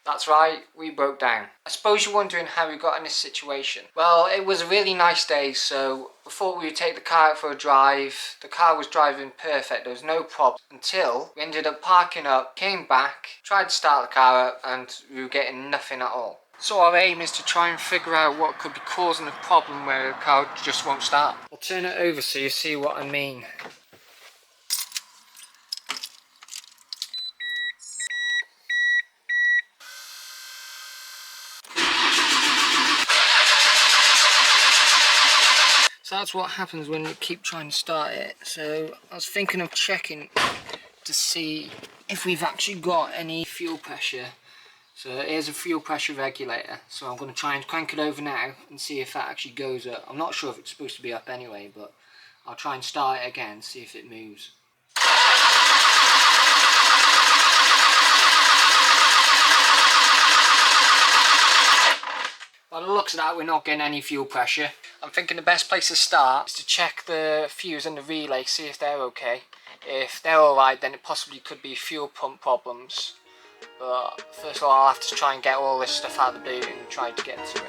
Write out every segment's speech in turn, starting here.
That's right, we broke down. I suppose you're wondering how we got in this situation. Well, it was a really nice day, so we thought we would take the car out for a drive. The car was driving perfect, there was no problem, until we ended up parking up, came back, tried to start the car up, and we were getting nothing at all. So our aim is to try and figure out what could be causing the problem where the car just won't start. I'll turn it over so you see what I mean. So that's what happens when you keep trying to start it. So I was thinking of checking to see if we've actually got any fuel pressure. So here's a fuel pressure regulator. So I'm going to try and crank it over now and see if that actually goes up. I'm not sure if it's supposed to be up anyway, but I'll try and start it again, see if it moves. By the looks of that, we're not getting any fuel pressure. I'm thinking the best place to start is to check the fuse and the relay, see if they're okay. If they're alright, then it possibly could be fuel pump problems. But first of all, I'll have to try and get all this stuff out of the boot and try to get to it.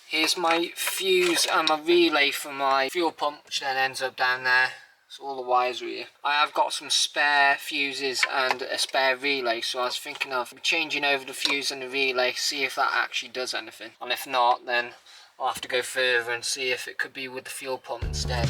Here's my fuse and my relay for my fuel pump, which then ends up down there. So all the wires are here. I have got some spare fuses and a spare relay, so I was thinking of changing over the fuse and the relay, see if that actually does anything. And if not, then I'll have to go further and see if it could be with the fuel pump instead.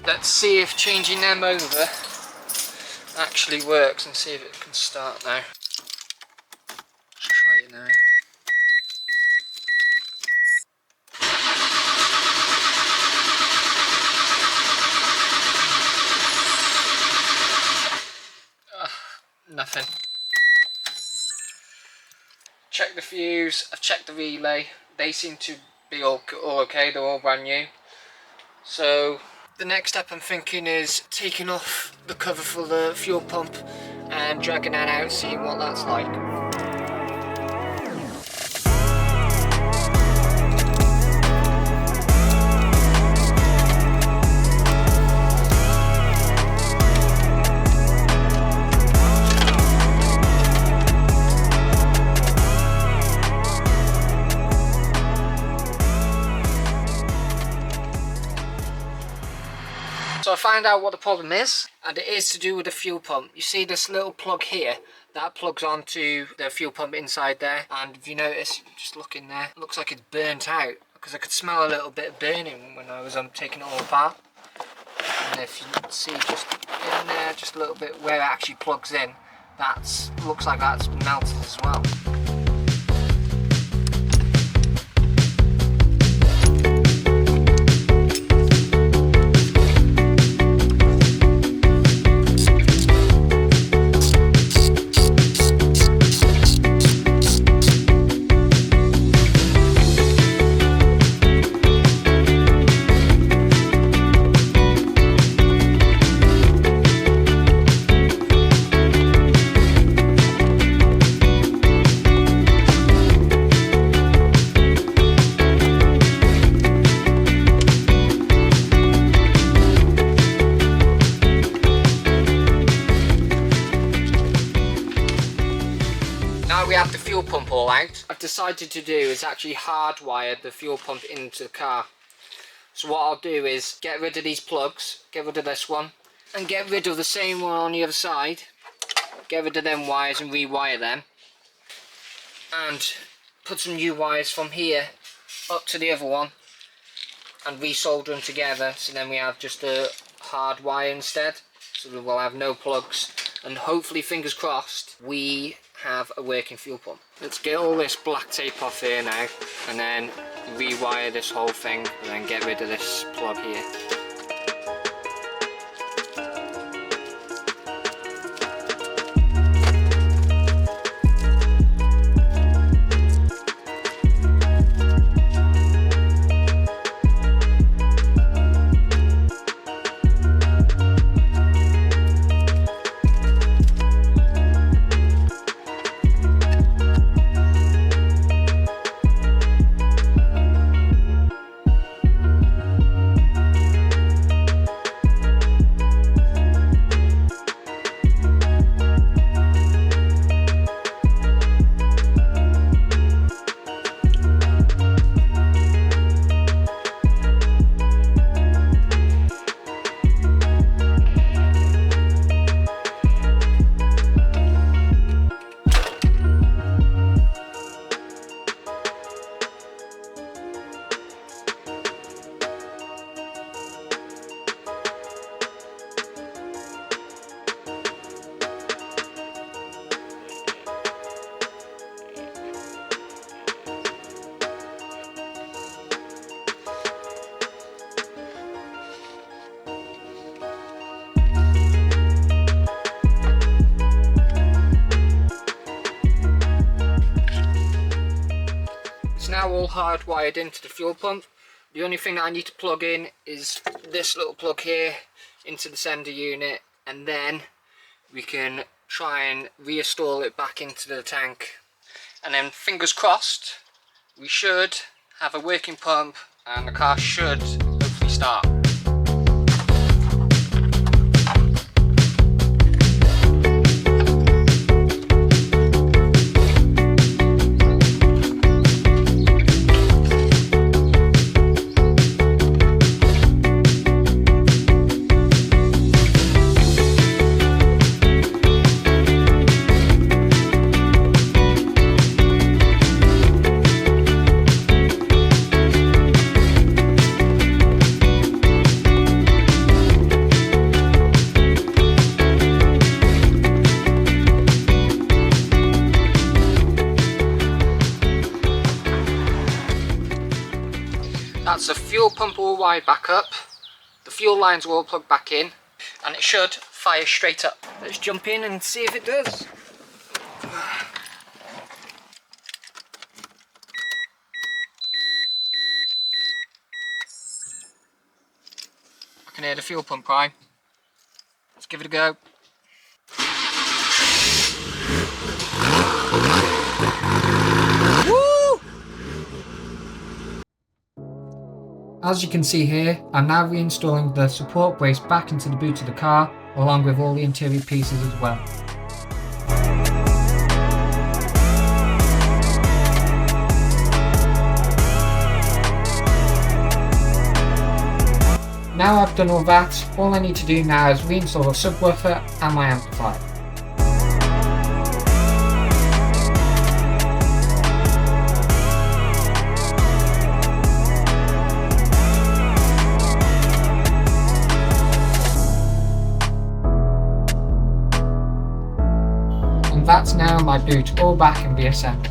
Let's see if changing them over actually works and see if it can start now. Let's try it now. Nothing. Check the fuse, I've checked the relay, they seem to be all okay, they're all brand new. So the next step I'm thinking is taking off the cover for the fuel pump and dragging that out, seeing what that's like. So I found out what the problem is, and it is to do with the fuel pump. You see this little plug here, that plugs onto the fuel pump inside there, and if you notice, just look in there, it looks like it's burnt out, because I could smell a little bit of burning when I was taking it all apart. And if you can see just in there, just a little bit where it actually plugs in, that looks like that's melted as well. Now we have the fuel pump all out. I've decided to do is actually hardwire the fuel pump into the car. So what I'll do is get rid of these plugs, get rid of this one, and get rid of the same one on the other side. Get rid of them wires and rewire them. And put some new wires from here up to the other one and resolder them together, so then we have just a hard wire instead. So we will have no plugs, and hopefully, fingers crossed, we have a working fuel pump. Let's get all this black tape off here now, and then rewire this whole thing, and then get rid of this plug here. Now all hardwired into the fuel pump. The only thing that I need to plug in is this little plug here into the sender unit, and then we can try and reinstall it back into the tank, and then fingers crossed we should have a working pump and the car should hopefully start. That's the fuel pump all wired back up, the fuel lines are all plugged back in, and it should fire straight up. Let's jump in and see if it does. I can hear the fuel pump prime. Let's give it a go. Woo! As you can see here, I'm now reinstalling the support brace back into the boot of the car, along with all the interior pieces as well. Now I've done all that, all I need to do now is reinstall the subwoofer and my amplifier. And that's now my boot all back and reassembled.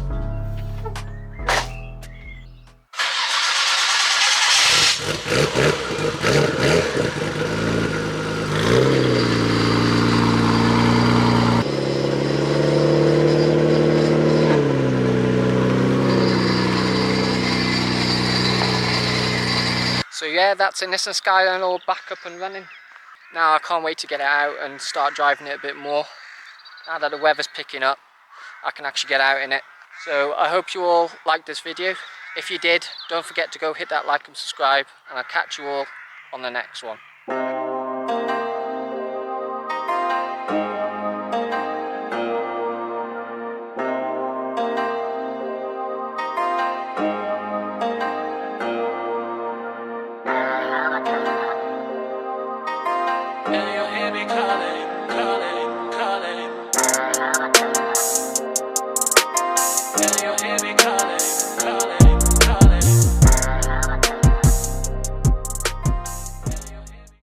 So yeah, that's a Nissan Skyline all back up and running. Now I can't wait to get it out and start driving it a bit more. Now that the weather's picking up, I can actually get out in it. So I hope you all liked this video. If you did, don't forget to go hit that like and subscribe, and I'll catch you all on the next one.